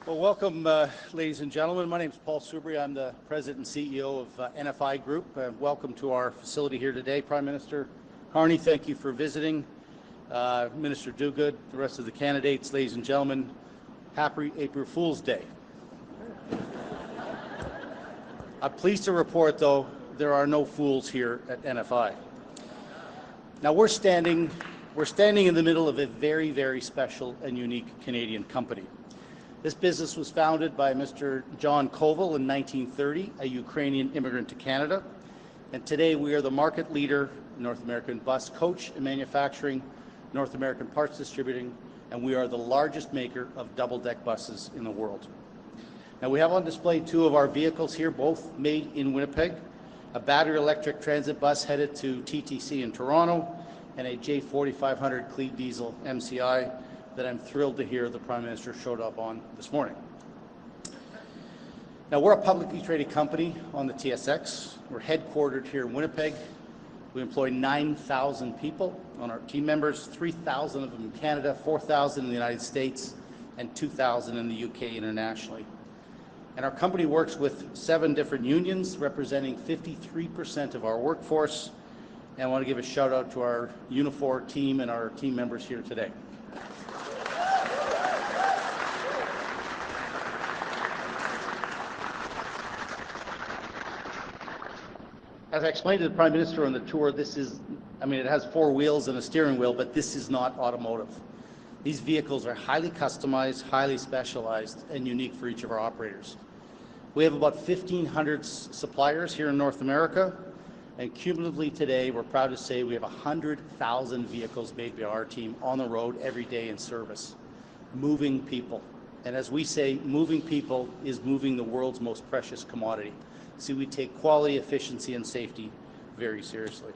Well, welcome, ladies and gentlemen. My name is Paul Soubry. I'm the President and CEO of NFI Group. Welcome to our facility here today. Prime Minister Carney, thank you for visiting. Minister Duguid, the rest of the candidates, ladies and gentlemen, happy April Fool's Day. I'm pleased to report, though, there are no fools here at NFI. Now, we're standing in the middle of a very, very special and unique Canadian company. This business was founded by Mr. John Koval in 1930, a Ukrainian immigrant to Canada. And today we are the market leader in North American bus coach and manufacturing, North American parts distributing, and we are the largest maker of double-deck buses in the world. Now we have on display two of our vehicles here, both made in Winnipeg, a battery electric transit bus headed to TTC in Toronto, and a J4500 clean diesel MCI that I'm thrilled to hear the Prime Minister showed up on this morning. Now, we're a publicly traded company on the TSX. We're headquartered here in Winnipeg. We employ 9,000 people on our team members, 3,000 of them in Canada, 4,000 in the United States, and 2,000 in the UK internationally. And our company works with 7 different unions, representing 53% of our workforce. And I want to give a shout out to our Unifor team and our team members here today. As I explained to the Prime Minister on the tour, it has 4 wheels and a steering wheel, but this is not automotive. These vehicles are highly customized, highly specialized, and unique for each of our operators. We have about 1,500 suppliers here in North America, and cumulatively today, we're proud to say we have 100,000 vehicles made by our team on the road every day in service, moving people. And as we say, moving people is moving the world's most precious commodity. So we take quality, efficiency, and safety very seriously.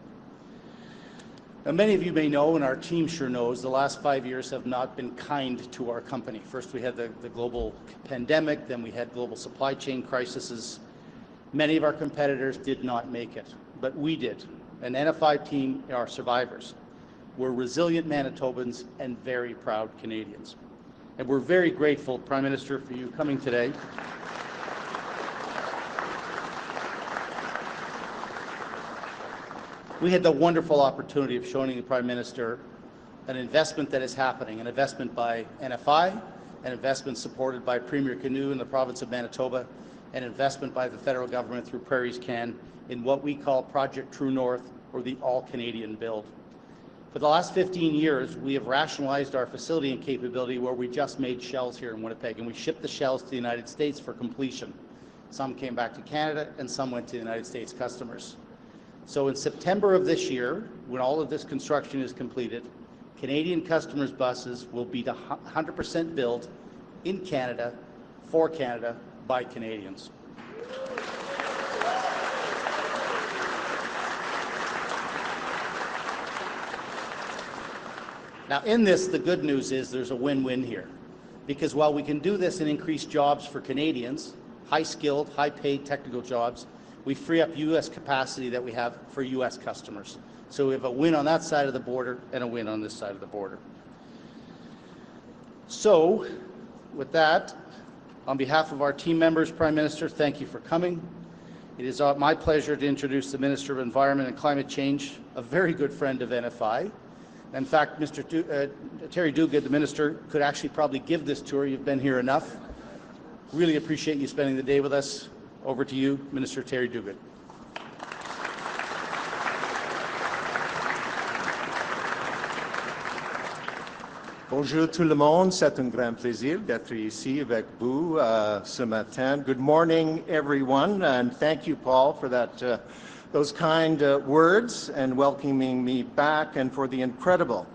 Now, many of you may know, and our team sure knows, the last 5 years have not been kind to our company. First, we had the global pandemic, then we had global supply chain crises. Many of our competitors did not make it, but we did. And NFI team are survivors. We're resilient Manitobans and very proud Canadians. And we're very grateful, Prime Minister, for you coming today. We had the wonderful opportunity of showing the Prime Minister an investment that is happening, an investment by NFI, an investment supported by Premier Canoe in the province of Manitoba, an investment by the federal government through Prairies Can in what we call Project True North, or the All-Canadian Build. For the last 15 years, we have rationalized our facility and capability where we just made shells here in Winnipeg, and we shipped the shells to the United States for completion. Some came back to Canada, and some went to the United States customers. So in September of this year, when all of this construction is completed, Canadian customers' buses will be 100% built in Canada, for Canada, by Canadians. Now, in this, the good news is there's a win-win here, because while we can do this and increase jobs for Canadians, high-skilled, high-paid technical jobs, we free up U.S. capacity that we have for U.S. customers. So we have a win on that side of the border and a win on this side of the border. So, with that, on behalf of our team members, Prime Minister, thank you for coming. It is my pleasure to introduce the Minister of Environment and Climate Change, a very good friend of NFI. In fact, Terry Duguid, the Minister, could actually probably give this tour. You've been here enough. Really appreciate you spending the day with us. Over to you, Minister Terry Duguid. Bonjour tout le monde, c'est un grand plaisir d'être ici avec vous ce matin. Good morning, everyone, and thank you, Paul, for those kind words and welcoming me back, and for the incredible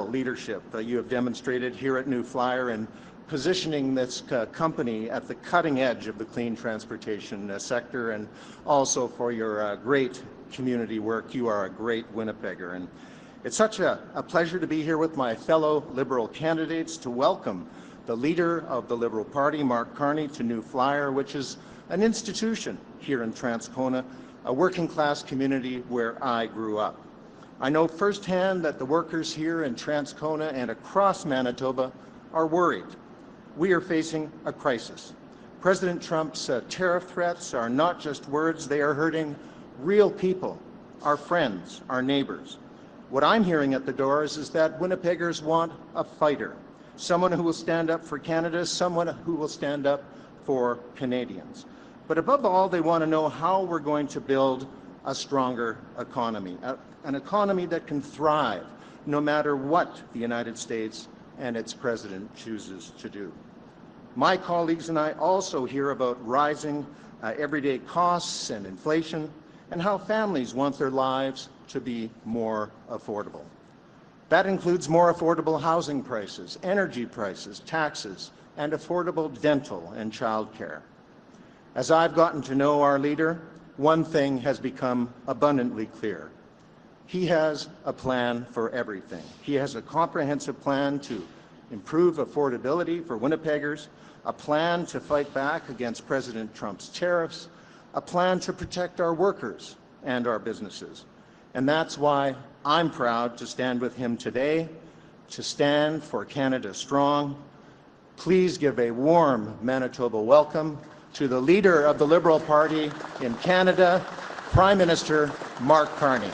leadership that you have demonstrated here at New Flyer and positioning this company at the cutting edge of the clean transportation sector, and also for your great community work. You are a great Winnipegger, and it's such a pleasure to be here with my fellow Liberal candidates to welcome the leader of the Liberal Party, Mark Carney, to New Flyer, which is an institution here in Transcona, a working class community where I grew up. I know firsthand that the workers here in Transcona and across Manitoba are worried we are facing a crisis. President Trump's tariff threats are not just words, they are hurting real people, our friends, our neighbors. What I'm hearing at the doors is that Winnipeggers want a fighter, someone who will stand up for Canada, someone who will stand up for Canadians. But above all, they want to know how we're going to build a stronger economy, an economy that can thrive no matter what the United States and its president chooses to do. My colleagues and I also hear about rising everyday costs and inflation and how families want their lives to be more affordable. That includes more affordable housing prices, energy prices, taxes, and affordable dental and childcare. As I've gotten to know our leader, one thing has become abundantly clear. He has a plan for everything. He has a comprehensive plan to improve affordability for Winnipeggers, a plan to fight back against President Trump's tariffs, a plan to protect our workers and our businesses. And that's why I'm proud to stand with him today, to stand for Canada Strong. Please give a warm Manitoba welcome to the leader of the Liberal Party in Canada, Prime Minister Mark Carney.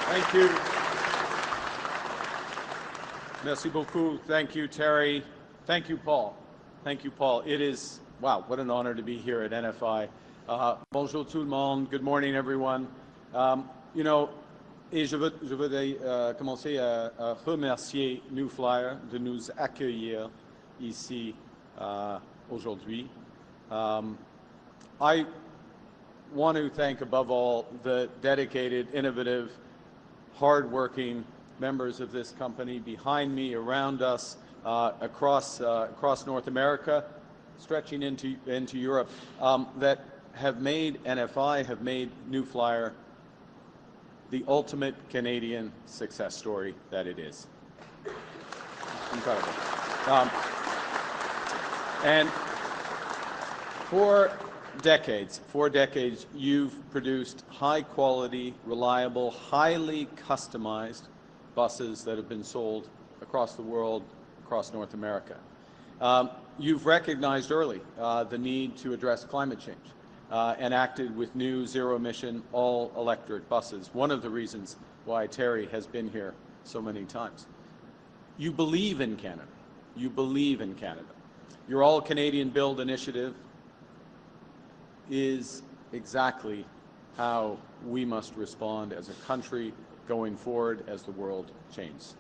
Thank you. Merci beaucoup. Thank you, Terry. Thank you, Paul. Thank you, Paul. It is, wow, what an honor to be here at NFI. Bonjour tout le monde. Good morning, everyone. You know, et je voudrais commencer à remercier New Flyer de nous accueillir ici aujourd'hui. I want to thank, above all, the dedicated, innovative, hard-working members of this company behind me, around us, across North America, stretching into Europe, that have made NFI, have made New Flyer the ultimate Canadian success story that it is. Incredible. And for decades, you've produced high-quality, reliable, highly customized buses that have been sold across the world, across North America. You've recognized early the need to address climate change and acted with new zero-emission, all-electric buses, one of the reasons why Terry has been here so many times. You believe in Canada. You believe in Canada. Your All-Canadian Build initiative is exactly how we must respond as a country going forward as the world changes.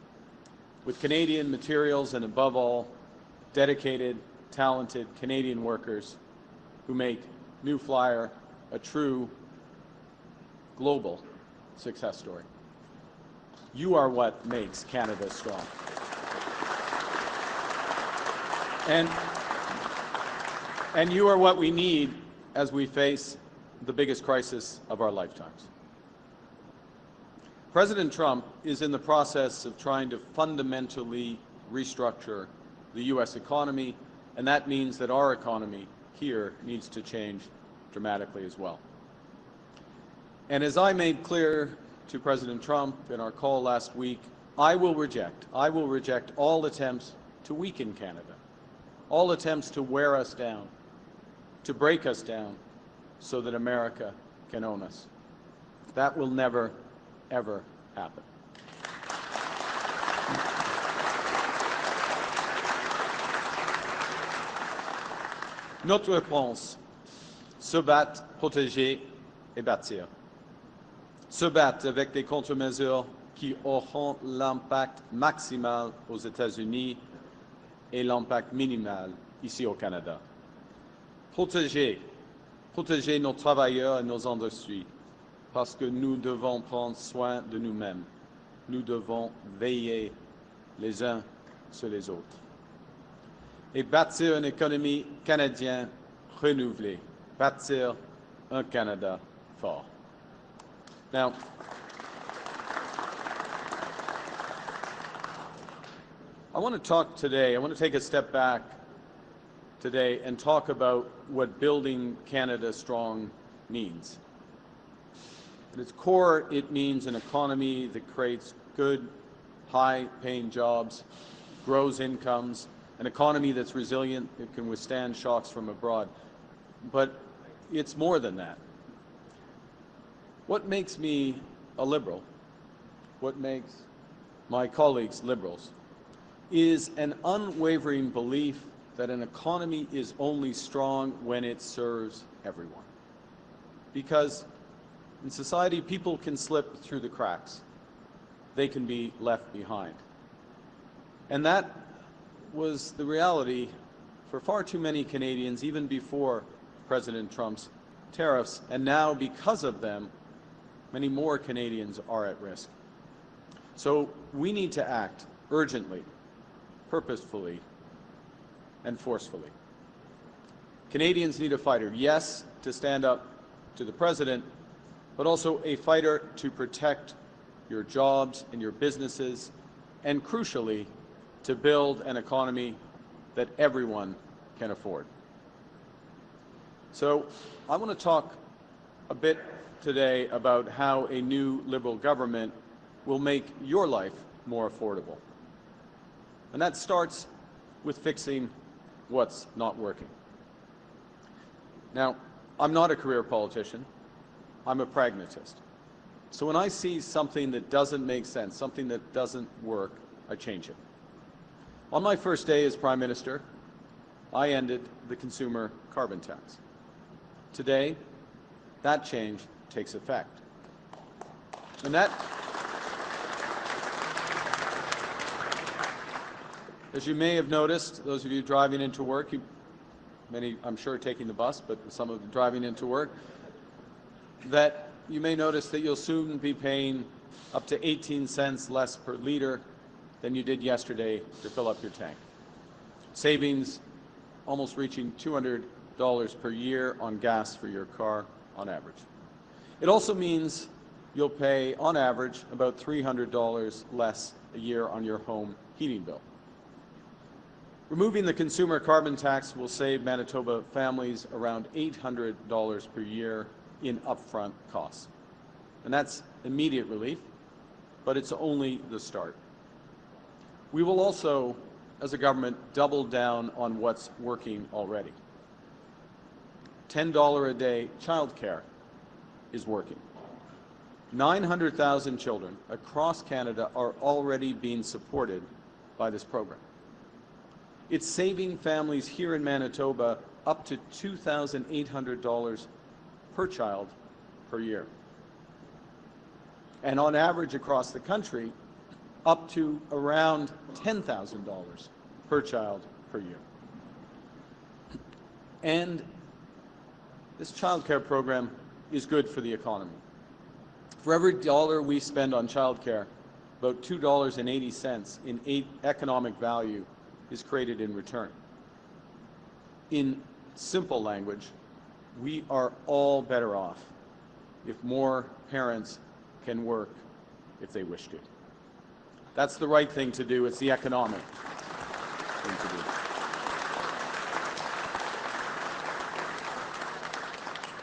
With Canadian materials and, above all, dedicated, talented Canadian workers who make New Flyer a true global success story. You are what makes Canada strong. And you are what we need as we face the biggest crisis of our lifetimes. President Trump is in the process of trying to fundamentally restructure the U.S. economy, and that means that our economy here needs to change dramatically as well. And as I made clear to President Trump in our call last week, I will reject all attempts to weaken Canada, all attempts to wear us down, to break us down so that America can own us. That will never, ever happen. Notre réponse, se battre, protéger et bâtir. Se battre avec des contre-mesures qui auront l'impact maximal aux États-Unis et l'impact minimal ici au Canada. Protéger nos travailleurs et nos industries, parce que nous devons prendre soin de nous-mêmes. Nous devons veiller les uns sur les autres. Et bâtir une économie canadienne renouvelée, bâtir un Canada fort. Now, I want to take a step back today and talk about what building Canada strong means. At its core, it means an economy that creates good, high-paying jobs, grows incomes, an economy that's resilient, that can withstand shocks from abroad. But it's more than that. What makes me a liberal, what makes my colleagues liberals, is an unwavering belief that an economy is only strong when it serves everyone. Because in society, people can slip through the cracks. They can be left behind. And that was the reality for far too many Canadians, even before President Trump's tariffs. And now, because of them, many more Canadians are at risk. So we need to act urgently, purposefully, and forcefully. Canadians need a fighter, yes, to stand up to the President, but also a fighter to protect your jobs and your businesses, and crucially, to build an economy that everyone can afford. So I want to talk a bit today about how a new Liberal government will make your life more affordable. And that starts with fixing what's not working. Now, I'm not a career politician. I'm a pragmatist. So when I see something that doesn't make sense, something that doesn't work, I change it. On my first day as Prime Minister, I ended the consumer carbon tax. Today, that change takes effect. And that, as you may have noticed, those of you driving into work, many, I'm sure, taking the bus, but some of you driving into work, that you may notice that you'll soon be paying up to 18 cents less per liter than you did yesterday to fill up your tank. Savings almost reaching $200 per year on gas for your car on average. It also means you'll pay, on average, about $300 less a year on your home heating bill. Removing the consumer carbon tax will save Manitoba families around $800 per year in upfront costs. And that's immediate relief, but it's only the start. We will also, as a government, double down on what's working already. $10 a day childcare is working. 900,000 children across Canada are already being supported by this program. It's saving families here in Manitoba up to $2,800 per child per year. And on average across the country, up to around $10,000 per child per year. And this child care program is good for the economy. For every dollar we spend on child care, about $2.80 in economic value is created in return. In simple language, we are all better off if more parents can work if they wish to. That's the right thing to do. It's the economic thing to do.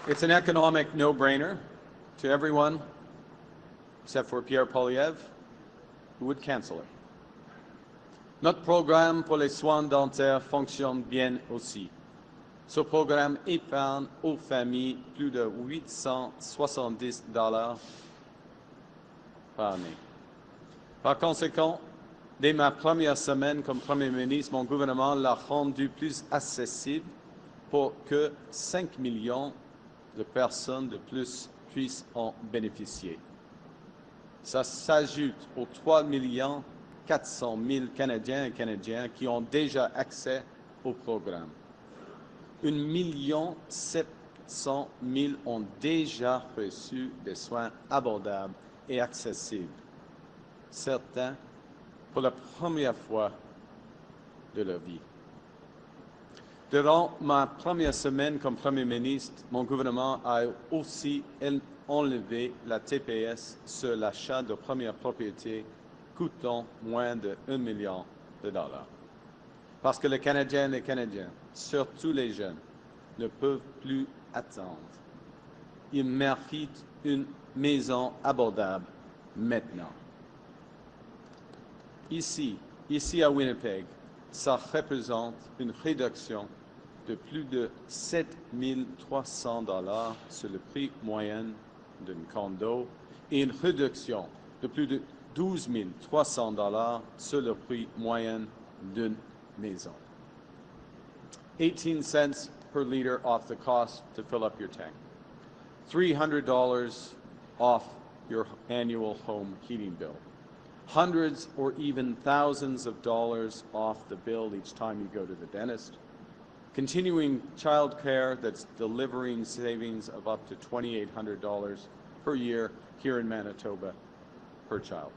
It's an economic no-brainer to everyone except for Pierre Poilievre, who would cancel it. Notre programme pour les soins dentaires fonctionne bien aussi. Ce programme épargne aux familles plus de $870 par année. Par conséquent, dès ma première semaine comme Premier ministre, mon gouvernement l'a rendu plus accessible pour que 5 millions de personnes de plus puissent en bénéficier. Ça s'ajoute aux 3,4 millions Canadiens et Canadiennes qui ont déjà accès au programme. 1,7 million ont déjà reçu des soins abordables et accessibles, certains pour la première fois de leur vie. Durant ma première semaine comme Premier ministre, mon gouvernement a aussi enlevé la TPS sur l'achat de première propriété coûtant moins de $1 million. Parce que les Canadiennes et Canadiens, surtout les jeunes, ne peuvent plus attendre. Ils méritent une maison abordable maintenant. Ici à Winnipeg, ça représente une réduction de plus de 7 300 $ sur le prix moyen d'un condo et une réduction de plus de 12 300 $ sur le prix moyen d'une maison. 18 cents per liter off the cost to fill up your tank. $300 off your annual home heating bill. Hundreds or even thousands of dollars off the bill each time you go to the dentist. Continuing child care that's delivering savings of up to $2,800 per year here in Manitoba per child.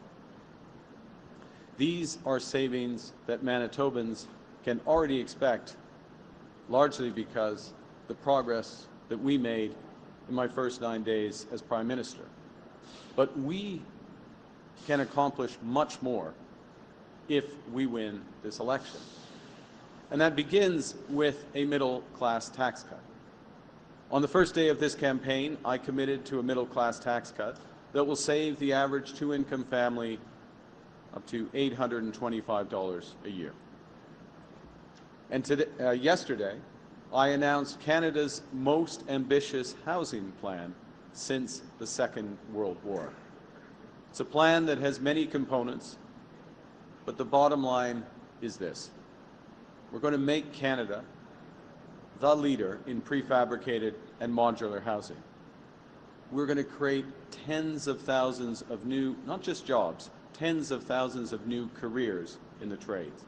These are savings that Manitobans can already expect, largely because the progress that we made in my first 9 days as Prime Minister. But we can accomplish much more if we win this election. And that begins with a middle-class tax cut. On the first day of this campaign, I committed to a middle-class tax cut that will save the average two-income family up to $825 a year. And yesterday, I announced Canada's most ambitious housing plan since the Second World War. It's a plan that has many components, but the bottom line is this. We're going to make Canada the leader in prefabricated and modular housing. We're going to create tens of thousands of new, not just jobs, tens of thousands of new careers in the trades.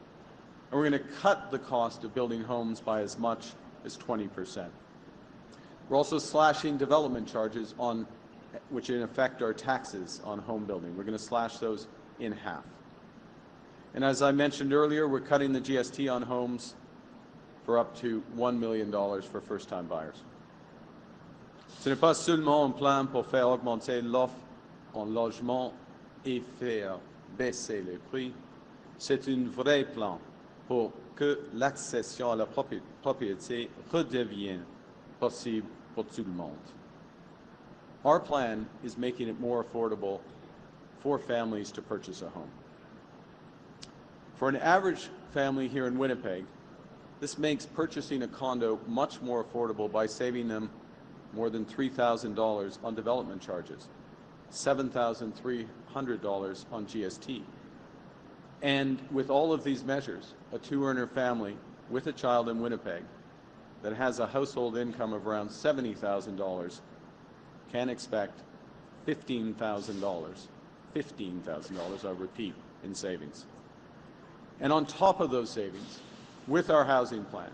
And we're going to cut the cost of building homes by as much as 20%. We're also slashing development charges on which in effect are taxes on home building. We're going to slash those in half. And as I mentioned earlier, we're cutting the GST on homes for up to $1 million for first-time buyers. Ce n'est pas seulement un plan pour faire augmenter l'offre en logement et faire baisser les prix, c'est un vrai plan pour que l'accession à la propriété redevienne possible pour tout le monde. Our plan is making it more affordable for families to purchase a home. For an average family here in Winnipeg, this makes purchasing a condo much more affordable by saving them more than $3,000 on development charges, $7,300 on GST. And with all of these measures, a two-earner family with a child in Winnipeg that has a household income of around $70,000 can expect $15,000, I repeat, in savings. And on top of those savings, with our housing plan,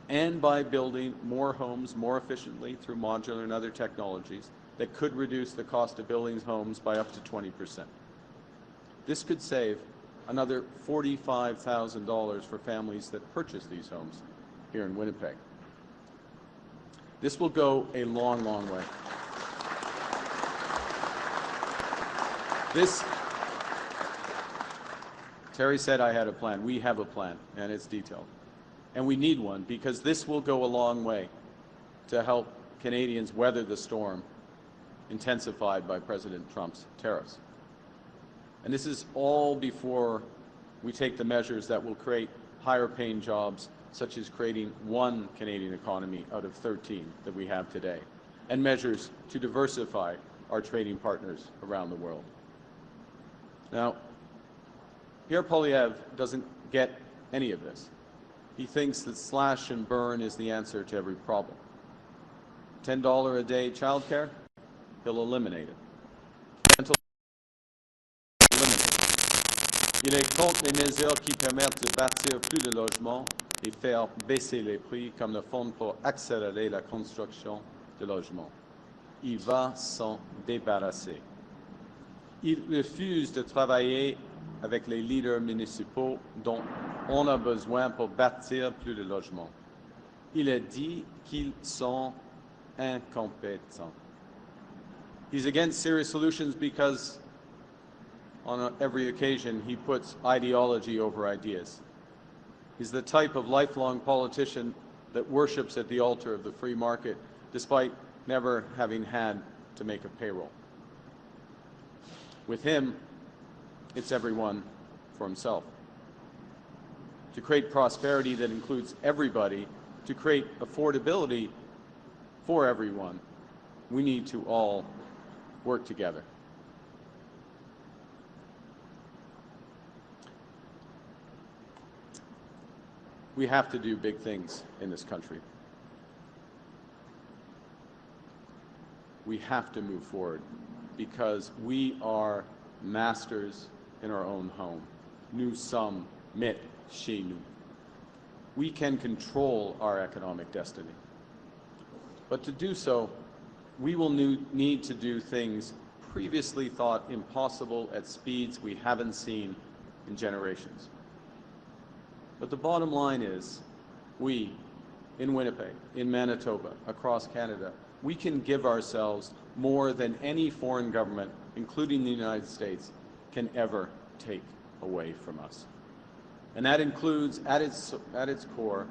and by building more homes more efficiently through modular and other technologies that could reduce the cost of building homes by up to 20%. This could save another $45,000 for families that purchase these homes here in Winnipeg. This will go a long, long way. Terry said I had a plan. We have a plan, and it's detailed. And we need one because this will go a long way to help Canadians weather the storm intensified by President Trump's tariffs. And this is all before we take the measures that will create higher paying jobs, such as creating one Canadian economy out of 13 that we have today, and measures to diversify our trading partners around the world. Now, Pierre Poilievre doesn't get any of this. He thinks that slash and burn is the answer to every problem. $10 a day childcare, he'll eliminate it. Il est contre les mesures qui permettent de bâtir plus de logements et faire baisser les prix, comme le fonds pour accélérer la construction de logements. Il va s'en débarrasser. Il refuse de travailler avec les leaders municipaux dont on a besoin pour bâtir plus de logements. Il a dit qu'ils sont incompétents. He's against serious solutions because on every occasion he puts ideology over ideas. He's the type of lifelong politician that worships at the altar of the free market despite never having had to make a payroll. With him, it's everyone for himself. To create prosperity that includes everybody, to create affordability for everyone, we need to all work together. We have to do big things in this country. We have to move forward because we are masters in our own home. Nous sommes maîtres chez nous. We can control our economic destiny. But to do so, we will need to do things previously thought impossible at speeds we haven't seen in generations. But the bottom line is, we, in Winnipeg, in Manitoba, across Canada, we can give ourselves more than any foreign government, including the United States, can ever take away from us. And that includes, at its core,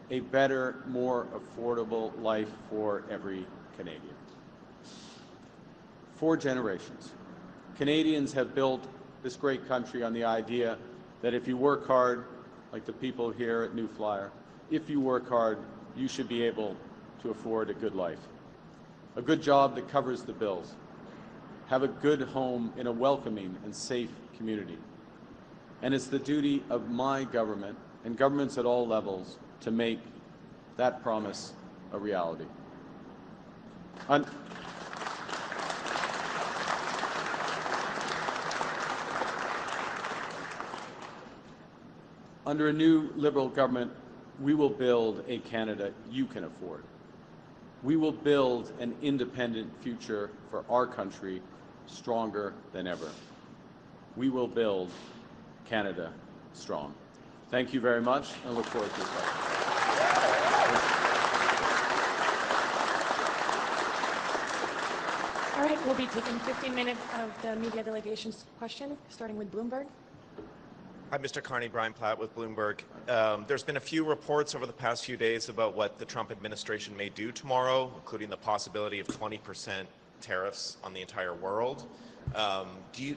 a better, more affordable life for every Canadian. For generations, Canadians have built this great country on the idea that if you work hard, like the people here at New Flyer, if you work hard, you should be able to afford a good life, a good job that covers the bills, have a good home in a welcoming and safe community. And it's the duty of my government and governments at all levels to make that promise a reality. Under a new Liberal government, we will build a Canada you can afford. We will build an independent future for our country stronger than ever. We will build Canada strong. Thank you very much, and I look forward to your questions. All right, we'll be taking 15 minutes of the media delegation's question, starting with Bloomberg. Hi, Mr. Carney, Brian Platt with Bloomberg. There's been a few reports over the past few days about what the Trump administration may do tomorrow, including the possibility of 20% tariffs on the entire world.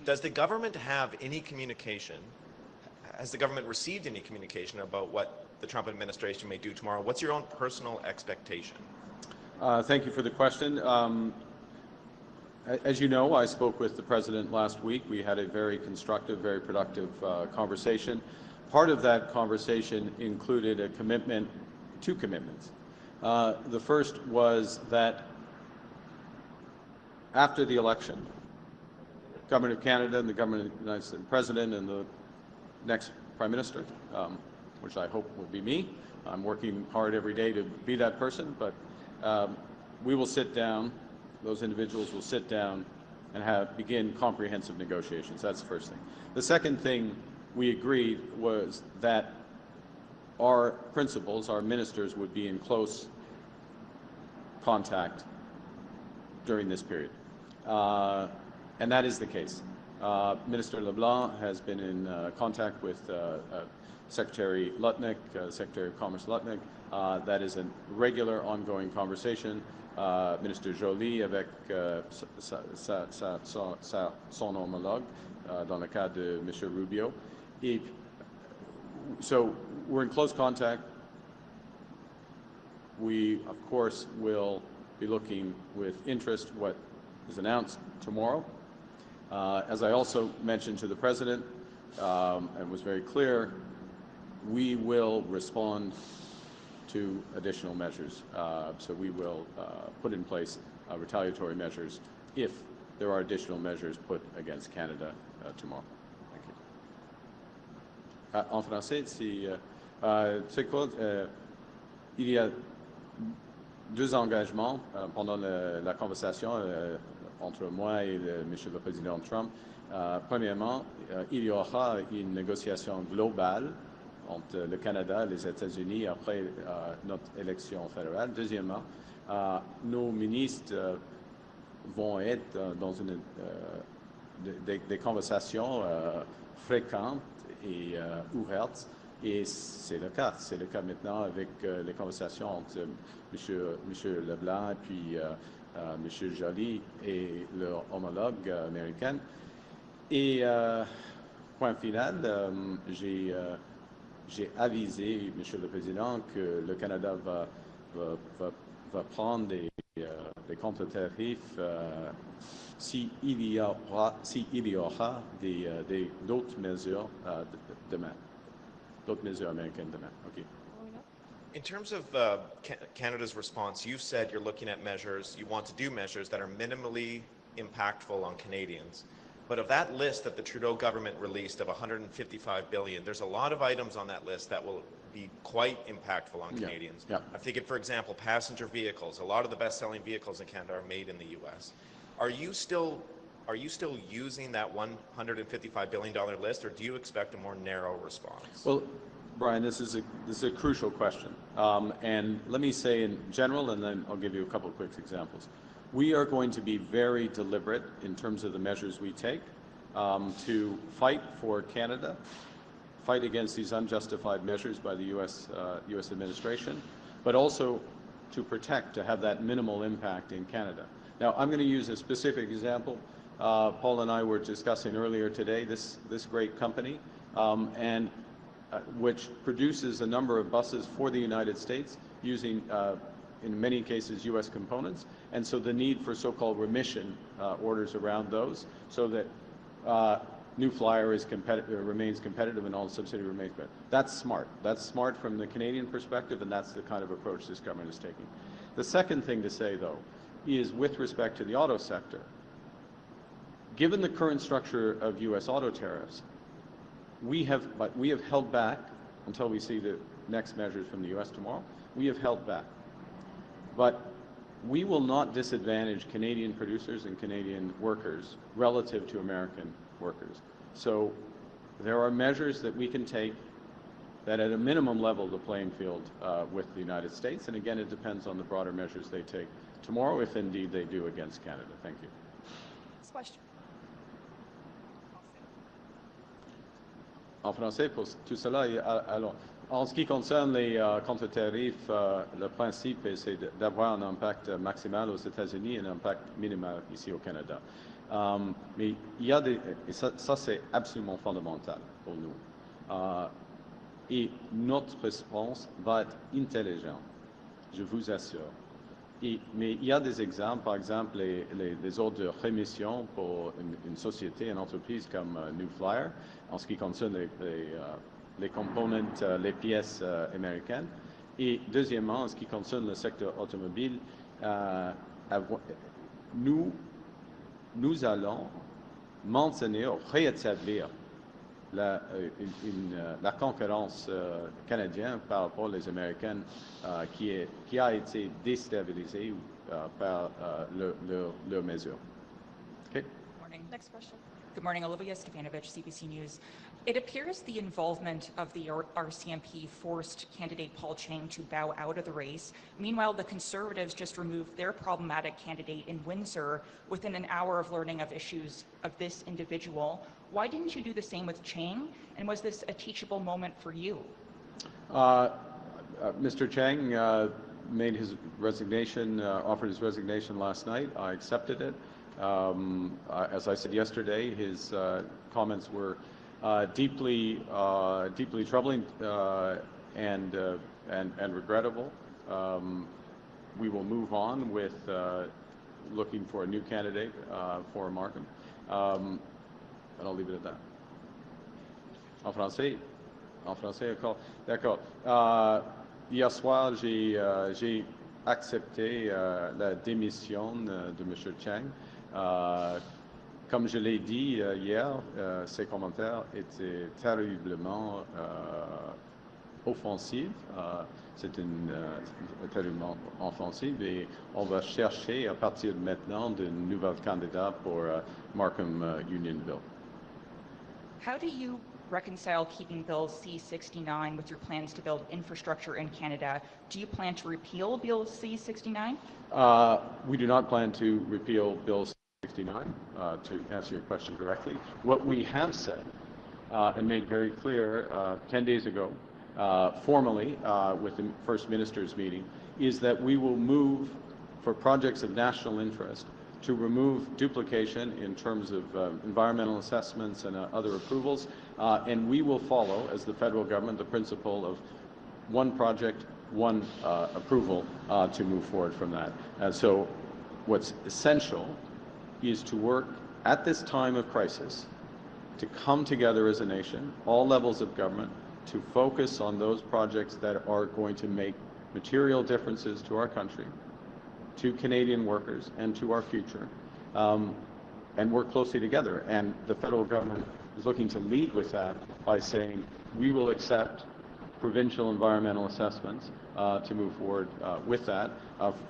Does the government have any communication? Has the government received any communication about what the Trump administration may do tomorrow? What's your own personal expectation? Thank you for the question. As you know, I spoke with the President last week. We had a very constructive, very productive conversation. Part of that conversation included a commitment, two commitments. The first was that after the election, Government of Canada and the Government of the United States, the President and the next Prime Minister, which I hope will be me. I'm working hard every day to be that person, but we will sit down. Those individuals will sit down and begin comprehensive negotiations. That's the first thing. The second thing we agreed was that our principals, our ministers, would be in close contact during this period. And that is the case. Minister LeBlanc has been in contact with Secretary Lutnick, Secretary of Commerce Lutnick. That is a regular, ongoing conversation. Ministre Joly avec son homologue dans le cas de M. Rubio. So we're in close contact. We, of course, will be looking with interest what is announced tomorrow. As I also mentioned to the President, and was very clear, we will respond to additional measures. So we will put in place retaliatory measures if there are additional measures put against Canada tomorrow. Thank you. En français, c'est quoi? Il y a deux engagements pendant la conversation entre moi et Monsieur le Président Trump. Premièrement, il y aura une négociation globale entre le Canada et les États-Unis après notre élection fédérale. Deuxièmement, nos ministres vont être dans des conversations fréquentes et ouvertes. Et c'est le cas. C'est le cas maintenant avec les conversations entre M. Leblanc et puis M. Joly et leur homologue américain. Et Point final, j'ai avisé, Monsieur le Président, que le Canada va prendre des contre-tarifs s'il y aura d'autres mesures demain, d'autres mesures américaines demain. Okay. In terms of Canada's response, you said you're looking at measures, you want to do measures that are minimally impactful on Canadians. But of that list that the Trudeau government released of $155 billion, there's a lot of items on that list that will be quite impactful on Canadians. Yeah. I'm thinking, for example, passenger vehicles. A lot of the best-selling vehicles in Canada are made in the U.S. Are you still using that $155 billion list, or do you expect a more narrow response? Well, Brian, this is a crucial question. And let me say in general, and then I'll give you a couple of quick examples. We are going to be very deliberate in terms of the measures we take to fight for Canada, fight against these unjustified measures by the U.S. administration, but also to protect, to have that minimal impact in Canada. Now, I'm going to use a specific example. Paul and I were discussing earlier today this great company, which produces a number of buses for the United States using, in many cases, U.S. components, and so the need for so-called remission orders around those, so that New Flyer is remains competitive and all subsidy remains competitive. That's smart. That's smart from the Canadian perspective, and that's the kind of approach this government is taking. The second thing to say, though, is with respect to the auto sector. Given the current structure of U.S. auto tariffs, we have held back until we see the next measures from the U.S. tomorrow. We have held back. But we will not disadvantage Canadian producers and Canadian workers relative to American workers. So there are measures that we can take that at a minimum level the playing field with the United States. And again, it depends on the broader measures they take tomorrow, if indeed they do against Canada. Thank you. Next question. En français, pour tout cela, alors, en ce qui concerne les contre-tarifs, le principe, c'est d'avoir un impact maximal aux États-Unis et un impact minimal ici au Canada. Mais il y a et ça c'est absolument fondamental pour nous. Et notre réponse va être intelligente, je vous assure. Mais il y a des exemples, par exemple les ordres de rémission pour une société, une entreprise comme New Flyer, en ce qui concerne les components, les pièces américaines. Et deuxièmement, en ce qui concerne le secteur automobile, nous allons maintenir, rétablir la concurrence canadienne par rapport aux Américaines qui a été déstabilisée par leurs mesures. Okay. Morning. Next question. Good morning, Olivia Stefanovich, CBC News. It appears the involvement of the RCMP forced candidate Paul Cheng to bow out of the race. Meanwhile, the Conservatives just removed their problematic candidate in Windsor within an hour of learning of issues of this individual. Why didn't you do the same with Cheng? And was this a teachable moment for you? Mr. Cheng made his resignation, offered his resignation last night. I accepted it. As I said yesterday, his comments were deeply troubling and regrettable. We will move on with looking for a new candidate for Markham. And I'll leave it at that. En français, d'accord. Hier soir, j'ai accepté la démission de M. Cheng. Comme je l'ai dit hier, ses commentaires étaient terriblement offensifs. C'est terriblement offensif et on va chercher à partir de maintenant de nouveaux candidats pour Markham Unionville. How do you reconcile keeping Bill C-69 with your plans to build infrastructure in Canada? Do you plan to repeal Bill C-69? We do not plan to repeal Bill C-69, to answer your question directly. What we have said and made very clear 10 days ago, formally with the First Minister's meeting, is that we will move for projects of national interest to remove duplication in terms of environmental assessments and other approvals, and we will follow, as the federal government, the principle of one project, one approval to move forward from that. And so what's essential is to work at this time of crisis to come together as a nation, all levels of government, to focus on those projects that are going to make material differences to our country, to Canadian workers, and to our future, and work closely together. And the federal government is looking to lead with that by saying we will accept provincial environmental assessments to move forward with that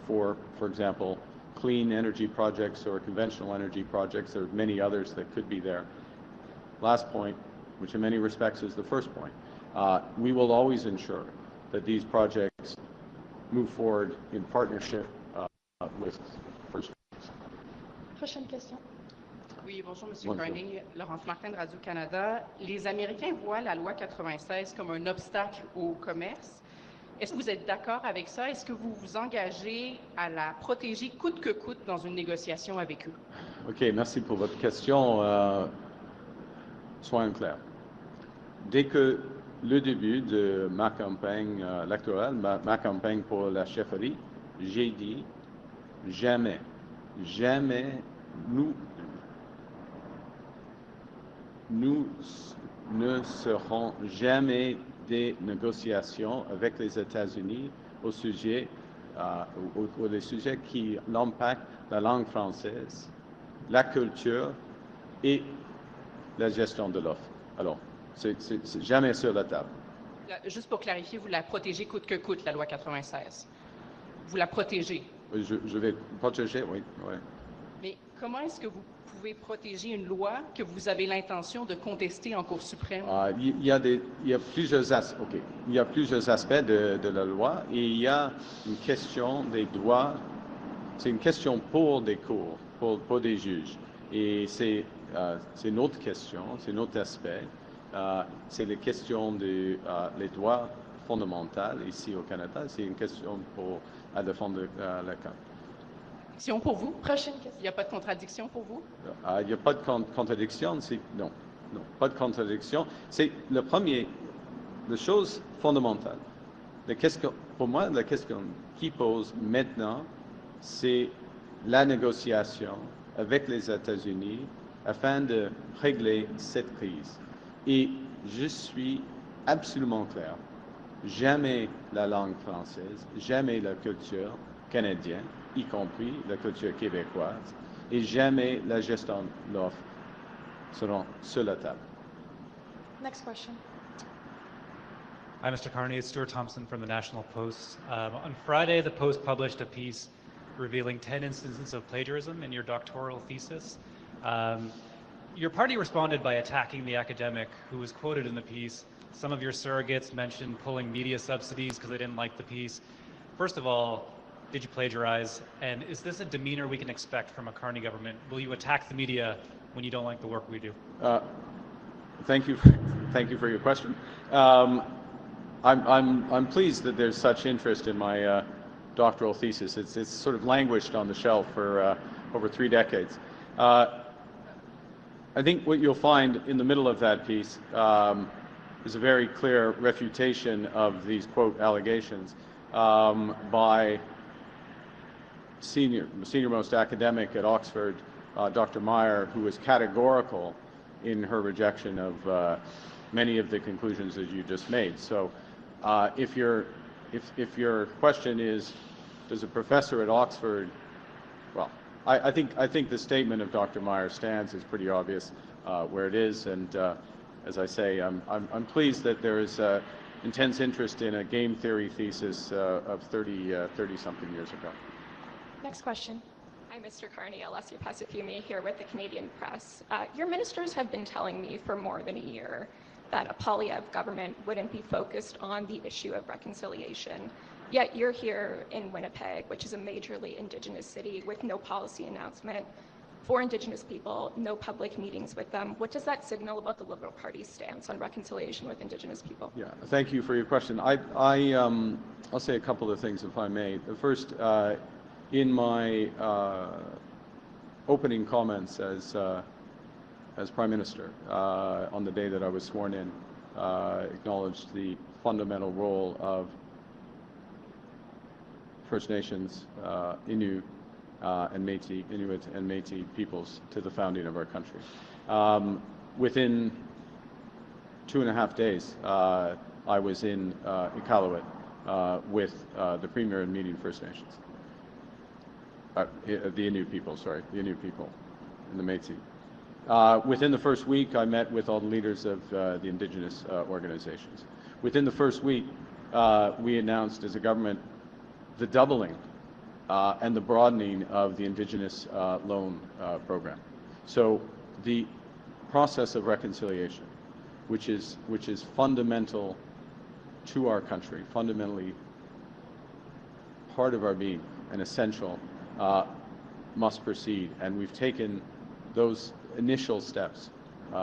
for example, clean energy projects or conventional energy projects. There are many others that could be there. Last point, which in many respects is the first point, we will always ensure that these projects move forward in partnership with First Nations. Prochaine question. Oui, bonjour, M. Carney. Laurence Martin de Radio-Canada. Les Américains voient la loi 96 comme un obstacle au commerce. Est-ce que vous êtes d'accord avec ça? Est-ce que vous vous engagez à la protéger coûte que coûte dans une négociation avec eux? OK, merci pour votre question. Soyons clairs. Dès que le début de ma campagne électorale, ma campagne pour la chefferie, j'ai dit jamais nous ne serons jamais des négociations avec les États-Unis au sujet ou des sujets qui impactent la langue française, la culture et la gestion de l'offre. Alors, c'est jamais sur la table. Juste pour clarifier, vous la protégez coûte que coûte, la loi 96. Vous la protégez. Je vais protéger, oui. Mais comment est-ce que vous pouvez protéger une loi que vous avez l'intention de contester en Cour suprême? Il y a plusieurs aspects de la loi et il y a une question des droits. C'est une question pour des cours, pour des juges. Et c'est une autre question, c'est un autre aspect. C'est la question des les droits fondamentaux ici au Canada. C'est une question à défendre la CAQ. Question pour vous? Prochaine question. Il n'y a pas de contradiction pour vous? Il n'y a pas de contradiction. Non, pas de contradiction. C'est la chose fondamentale. Pour moi, la question qui pose maintenant, c'est la négociation avec les États-Unis afin de régler cette crise. Et je suis absolument clair. Jamais la langue française, jamais la culture canadienne, y compris la culture québécoise, et jamais la gestion de l'offre seront sur la table. Next question. Hi, Mr. Carney. It's Stuart Thompson from the National Post. On Friday, the Post published a piece revealing 10 instances of plagiarism in your doctoral thesis. Your party responded by attacking the academic who was quoted in the piece. Some of your surrogates mentioned pulling media subsidies because they didn't like the piece. First of all, did you plagiarize? And is this a demeanor we can expect from a Carney government? Will you attack the media when you don't like the work we do? Thank you for your question. I'm pleased that there's such interest in my doctoral thesis. It's sort of languished on the shelf for over 3 decades. I think what you'll find in the middle of that piece is a very clear refutation of these quote allegations by senior-most academic at Oxford, Dr. Meyer, who was categorical in her rejection of many of the conclusions that you just made. So if your question is, does a professor at Oxford, well, I think the statement of Dr. Meyer stands is pretty obvious where it is, and as I say, I'm pleased that there is intense interest in a game theory thesis of 30-something years ago. Next question. Hi, Mr. Carney. Alessia Passafiume here with the Canadian Press. Your ministers have been telling me for more than a year that a Poilievre government wouldn't be focused on the issue of reconciliation. Yet you're here in Winnipeg, which is a majorly Indigenous city, with no policy announcement for Indigenous people, no public meetings with them. What does that signal about the Liberal Party's stance on reconciliation with Indigenous people? Yeah, thank you for your question. I'll say a couple of things, if I may. The first, in my opening comments as Prime Minister on the day that I was sworn in acknowledged the fundamental role of First Nations, Inuit and Métis peoples to the founding of our country. Within 2.5 days, I was in Iqaluit with the Premier and meeting First Nations. The Inuit people, and the Métis. Within the first week, I met with all the leaders of the Indigenous organizations. Within the first week, we announced as a government the doubling and the broadening of the Indigenous loan program. So the process of reconciliation, which is fundamental to our country, fundamentally part of our being and essential, must proceed. And we've taken those initial steps.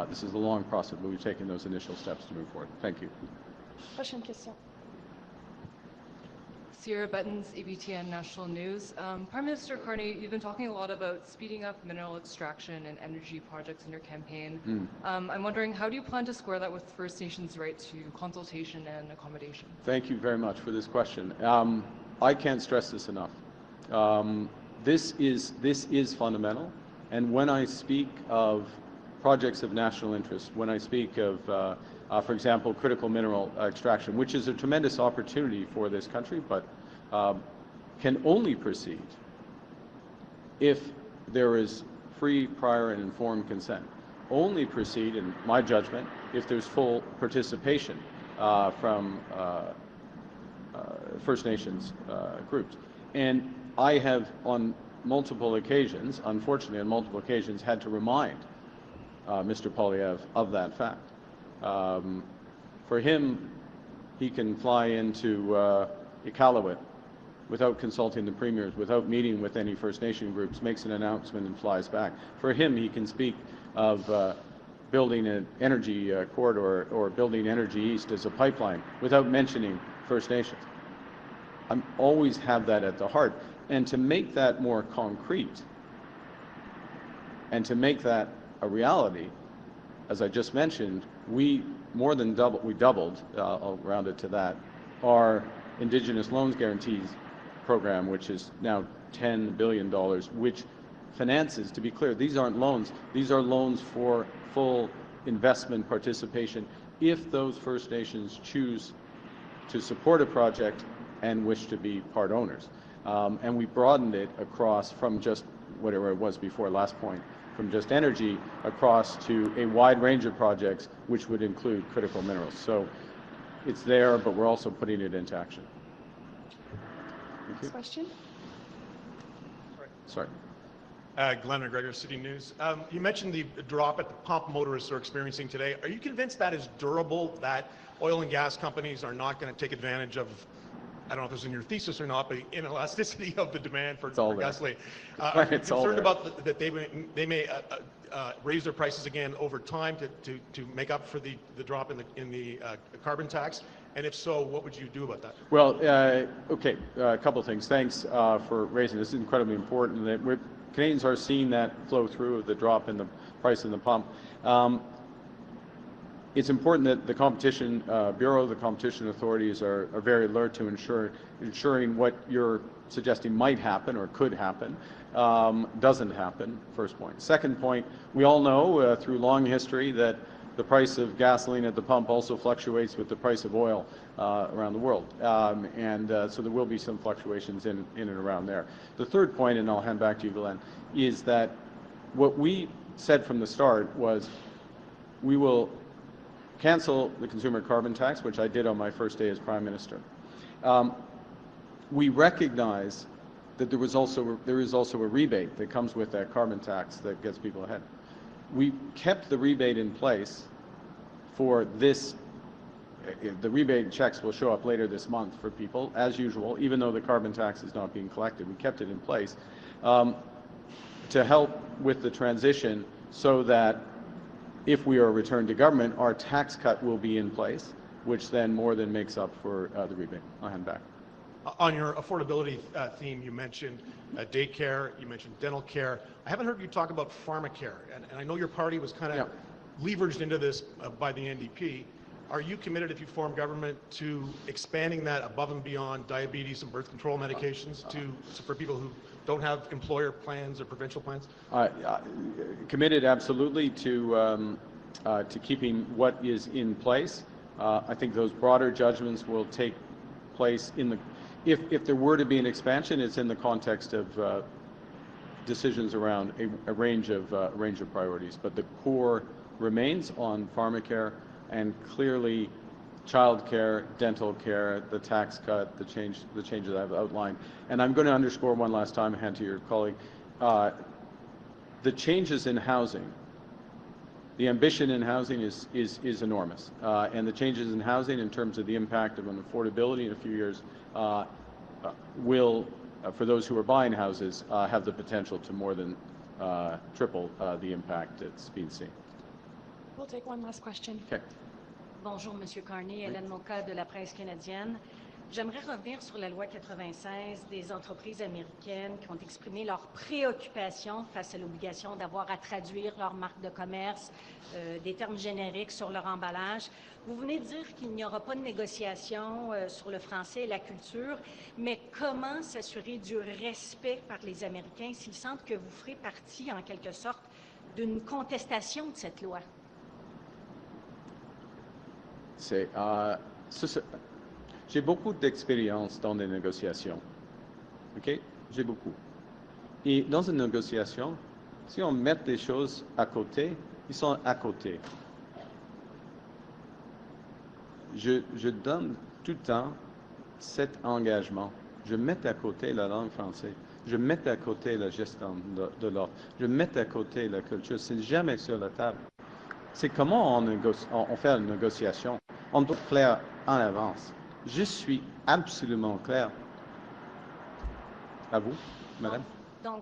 This is a long process, but we've taken those initial steps to move forward. Thank you. Prochaine question. Sierra Bettens, ABTN National News. Prime Minister Carney, you've been talking a lot about speeding up mineral extraction and energy projects in your campaign. I'm wondering, how do you plan to square that with First Nations' right to consultation and accommodation? Thank you very much for this question. I can't stress this enough. This is fundamental, and when I speak of projects of national interest, when I speak of for example, critical mineral extraction, which is a tremendous opportunity for this country, but can only proceed if there is free, prior, and informed consent. Only proceed, in my judgment, if there's full participation from First Nations groups. And I have, on multiple occasions, unfortunately on multiple occasions, had to remind Mr. Poilievre of that fact. For him, he can fly into Iqaluit without consulting the premiers, without meeting with any First Nation groups, makes an announcement and flies back. For him, he can speak of building an energy corridor or building Energy East as a pipeline without mentioning First Nations. I always have that at the heart. And to make that more concrete and to make that a reality, as I just mentioned, we doubled, I'll round it to that, our Indigenous Loans Guarantees program, which is now $10 billion, which finances, to be clear, these aren't loans, these are loans for full investment participation if those First Nations choose to support a project and wish to be part owners. And we broadened it across from just whatever it was before, last point, from just energy across to a wide range of projects, which would include critical minerals. So it's there, but we're also putting it into action. Next question. Sorry. Glenn McGregor, City News. You mentioned the drop at the pump motorists are experiencing today. Are you convinced that is durable, that oil and gas companies are not going to take advantage of, I don't know if it's in your thesis or not, but inelasticity of the demand for gasoline? Are you concerned about that they may raise their prices again over time to make up for the drop in the carbon tax? And if so, what would you do about that? Well, okay, a couple of things. Thanks for raising this. It's incredibly important that Canadians are seeing that flow through of the drop in the price of the pump. It's important that the Competition Bureau, the competition authorities are very alert to ensuring what you're suggesting might happen or could happen doesn't happen, first point. Second point, we all know through long history that the price of gasoline at the pump also fluctuates with the price of oil around the world. So there will be some fluctuations in and around there. The third point, and I'll hand back to you, Glenn, is that what we said from the start was we will cancel the consumer carbon tax, which I did on my first day as Prime Minister. We recognize that there is also a rebate that comes with that carbon tax that gets people ahead. We kept the rebate in place for this. The rebate checks will show up later this month for people, as usual, even though the carbon tax is not being collected. We kept it in place to help with the transition so that if we are returned to government, our tax cut will be in place, which then more than makes up for the rebate. I'll hand back. On your affordability theme, you mentioned daycare, you mentioned dental care. I haven't heard you talk about pharmacare, and I know your party was kind of leveraged into this by the NDP. Are you committed, if you form government, to expanding that above and beyond diabetes and birth control medications for people who don't have employer plans or provincial plans? Committed absolutely to keeping what is in place. I think those broader judgments will take place if there were to be an expansion, it's in the context of decisions around a range of priorities. But the core remains on pharmacare, and clearly childcare, dental care, the tax cut, the changes I've outlined. And I'm going to underscore one last time, hand to your colleague, the changes in housing. The ambition in housing is enormous, and the changes in housing in terms of the impact of an affordability in a few years will, for those who are buying houses, have the potential to more than triple the impact that's being seen. We'll take one last question. Okay. Bonjour, Monsieur Carney, Hélène Moka de la presse canadienne. J'aimerais revenir sur la loi 96 des entreprises américaines qui ont exprimé leur préoccupation face à l'obligation d'avoir à traduire leur marque de commerce, des termes génériques sur leur emballage. Vous venez de dire qu'il n'y aura pas de négociation sur le français et la culture, mais comment s'assurer du respect par les Américains s'ils sentent que vous ferez partie, en quelque sorte, d'une contestation de cette loi? J'ai beaucoup d'expérience dans les négociations. OK? J'ai beaucoup. Et dans une négociation, si on met les choses à côté, ils sont à côté. Je donne tout le temps cet engagement. Je mets à côté la langue française. Je mets à côté la gestion de l'ordre. Je mets à côté la culture. C'est jamais sur la table. C'est comment on fait une négociation. On doit être clair en avance. Je suis absolument clair. À vous, madame. Donc,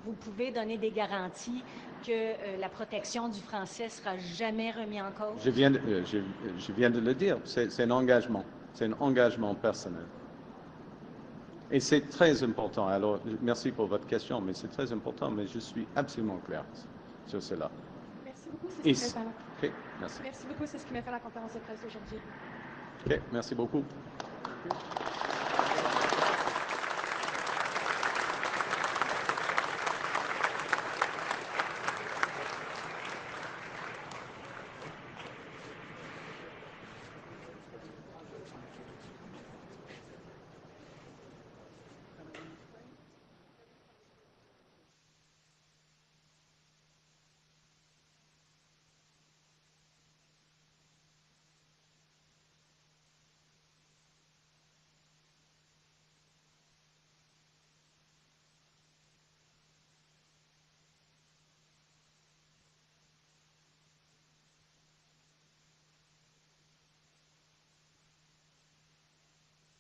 vous pouvez donner des garanties que la protection du français sera jamais remise en cause? Je viens de le dire. C'est un engagement. C'est un engagement personnel. Et c'est très important. Alors, merci pour votre question, mais c'est très important, mais je suis absolument clair sur cela. Merci beaucoup, c'est ce qui m'a fait. OK, merci. Merci beaucoup, c'est ce qui m'a fait la conférence de presse d'aujourd'hui. OK, merci beaucoup.